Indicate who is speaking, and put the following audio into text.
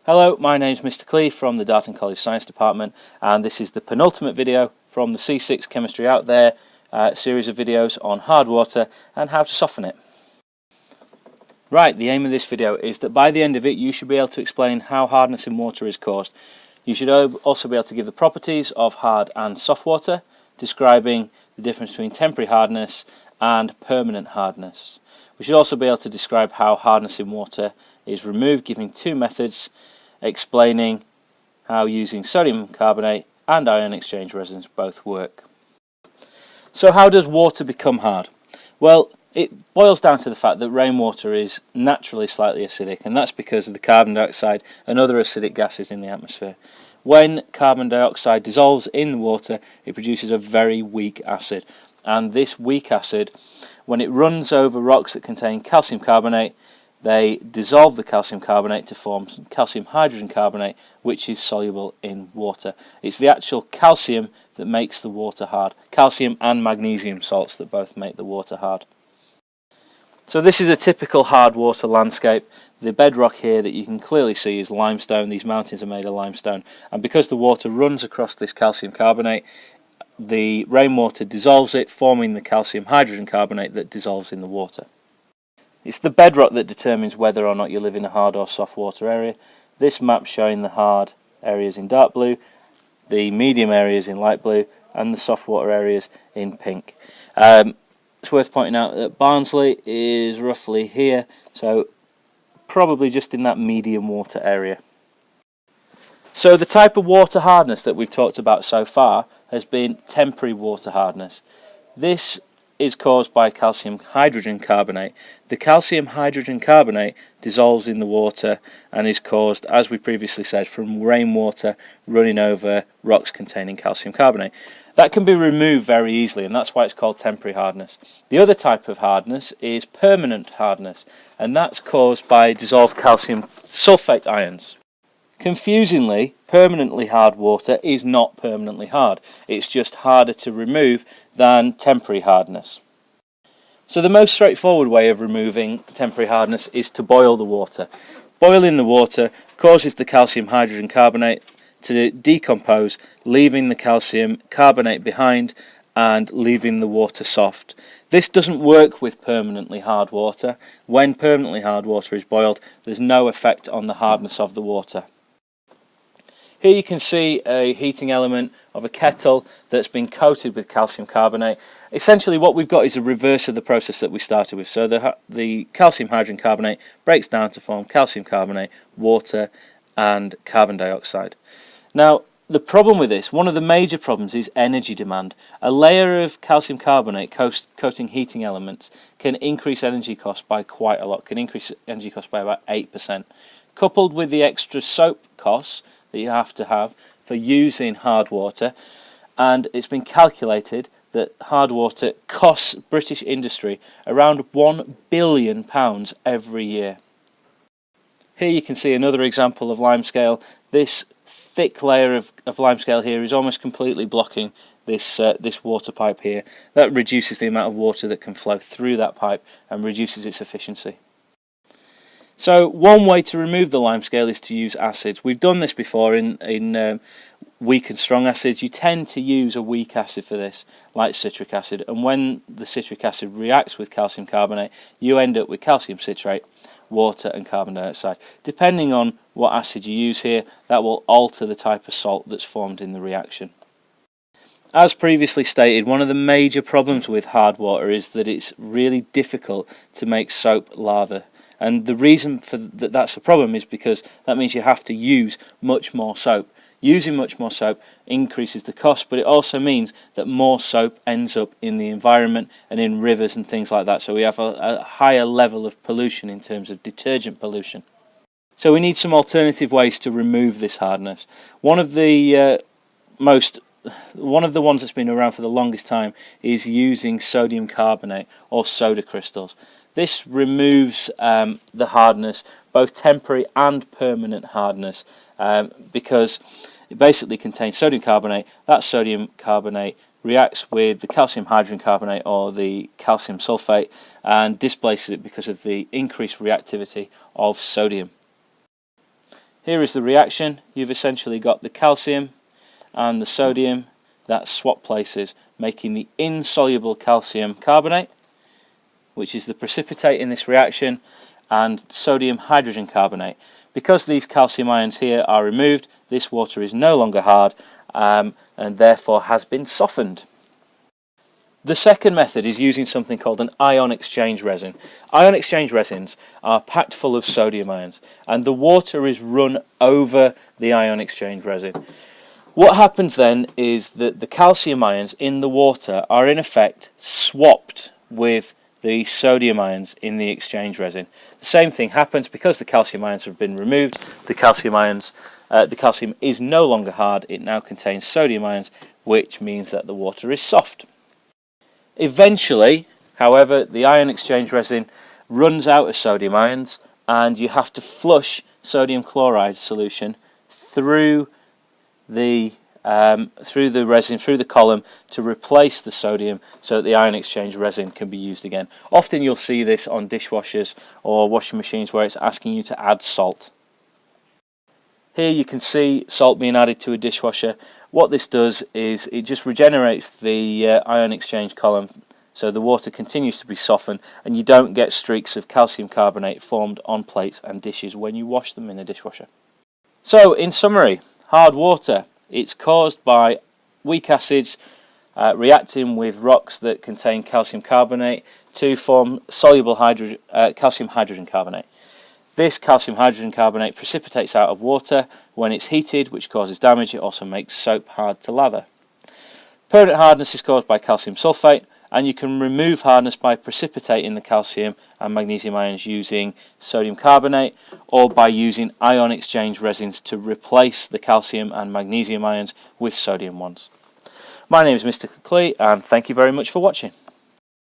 Speaker 1: Hello, my name is Mr. Cleeve from the Darton College Science Department, and this is the penultimate video from the C6 Chemistry Out There series of videos on hard water and how to soften it. Right, the aim of this video is that by the end of it you should be able to explain how hardness in water is caused. You should also be able to give the properties of hard and soft water, describing the difference between temporary hardness and permanent hardness. We should also be able to describe how hardness in water is removed, giving two methods, explaining how using sodium carbonate and ion exchange resins both work. So how does water become hard? Well, it boils down to the fact that rainwater is naturally slightly acidic, and that's because of the carbon dioxide and other acidic gases in the atmosphere. When carbon dioxide dissolves in the water, it produces a very weak acid, and this weak acid, when it runs over rocks that contain calcium carbonate, they dissolve the calcium carbonate to form calcium hydrogen carbonate, which is soluble in water. It's the actual calcium that makes the water hard. Calcium and magnesium salts that both make the water hard. So this is a typical hard water landscape. The bedrock here that you can clearly see is limestone. These mountains are made of limestone, and because the water runs across this calcium carbonate, the rainwater dissolves it, forming the calcium hydrogen carbonate that dissolves in the water. It's the bedrock that determines whether or not you live in a hard or soft water area. This map showing the hard areas in dark blue, the medium areas in light blue, and the soft water areas in pink. It's worth pointing out that Barnsley is roughly here, so probably just in that medium water area. So the type of water hardness that we've talked about so far has been temporary water hardness. This is caused by calcium hydrogen carbonate. The calcium hydrogen carbonate dissolves in the water and is caused, as we previously said, from rainwater running over rocks containing calcium carbonate. That can be removed very easily, and that's why it's called temporary hardness. The other type of hardness is permanent hardness, and that's caused by dissolved calcium sulfate ions. Confusingly, permanently hard water is not permanently hard. It's just harder to remove than temporary hardness. So the most straightforward way of removing temporary hardness is to boil the water. Boiling the water causes the calcium hydrogen carbonate to decompose, leaving the calcium carbonate behind and leaving the water soft. This doesn't work with permanently hard water. When permanently hard water is boiled, there's no effect on the hardness of the water. Here you can see a heating element of a kettle that's been coated with calcium carbonate. Essentially what we've got is a reverse of the process that we started with. So the calcium hydrogen carbonate breaks down to form calcium carbonate, water and carbon dioxide. Now the problem with this, one of the major problems, is energy demand. A layer of calcium carbonate coating heating elements can increase energy costs by quite a lot, can increase energy costs by about 8%. Coupled with the extra soap costs that you have to have for using hard water, and it's been calculated that hard water costs British industry around £1 billion every year. Here you can see another example of limescale. This thick layer of limescale here is almost completely blocking this water pipe here. That reduces the amount of water that can flow through that pipe and reduces its efficiency. So one way to remove the limescale is to use acids. We've done this before in weak and strong acids. You tend to use a weak acid for this, like citric acid, and when the citric acid reacts with calcium carbonate, you end up with calcium citrate, water and carbon dioxide. Depending on what acid you use here, that will alter the type of salt that's formed in the reaction. As previously stated, one of the major problems with hard water is that it's really difficult to make soap lather. And the reason for that's a problem is because that means you have to use much more soap. Using much more soap increases the cost, but it also means that more soap ends up in the environment and in rivers and things like that. So we have a higher level of pollution in terms of detergent pollution. So we need some alternative ways to remove this hardness. One of the ones that's been around for the longest time is using sodium carbonate or soda crystals. This removes the hardness, both temporary and permanent hardness, because it basically contains sodium carbonate. That sodium carbonate reacts with the calcium hydrogen carbonate or the calcium sulfate and displaces it because of the increased reactivity of sodium. Here is the reaction. You've essentially got the calcium and the sodium that swap places, making the insoluble calcium carbonate, which is the precipitate in this reaction, and sodium hydrogen carbonate. Because these calcium ions here are removed, this water is no longer hard and therefore has been softened. The second method is using something called an ion exchange resin. Ion exchange resins are packed full of sodium ions, and the water is run over the ion exchange resin. What happens then is that the calcium ions in the water are in effect swapped with the sodium ions in the exchange resin. The same thing happens because the calcium ions have been removed. The calcium is no longer hard, it now contains sodium ions, which means that the water is soft. Eventually, however, the ion exchange resin runs out of sodium ions and you have to flush sodium chloride solution through the resin, through the column, to replace the sodium so that the ion exchange resin can be used again. Often you'll see this on dishwashers or washing machines where it's asking you to add salt. Here you can see salt being added to a dishwasher. What this does is it just regenerates the ion exchange column so the water continues to be softened and you don't get streaks of calcium carbonate formed on plates and dishes when you wash them in a dishwasher. So in summary, hard water, it's caused by weak acids reacting with rocks that contain calcium carbonate to form soluble calcium hydrogen carbonate. This calcium hydrogen carbonate precipitates out of water when it's heated, which causes damage. It also makes soap hard to lather. Permanent hardness is caused by calcium sulfate, and you can remove hardness by precipitating the calcium and magnesium ions using sodium carbonate or by using ion exchange resins to replace the calcium and magnesium ions with sodium ones. My name is Mr. Clee, and thank you very much for watching.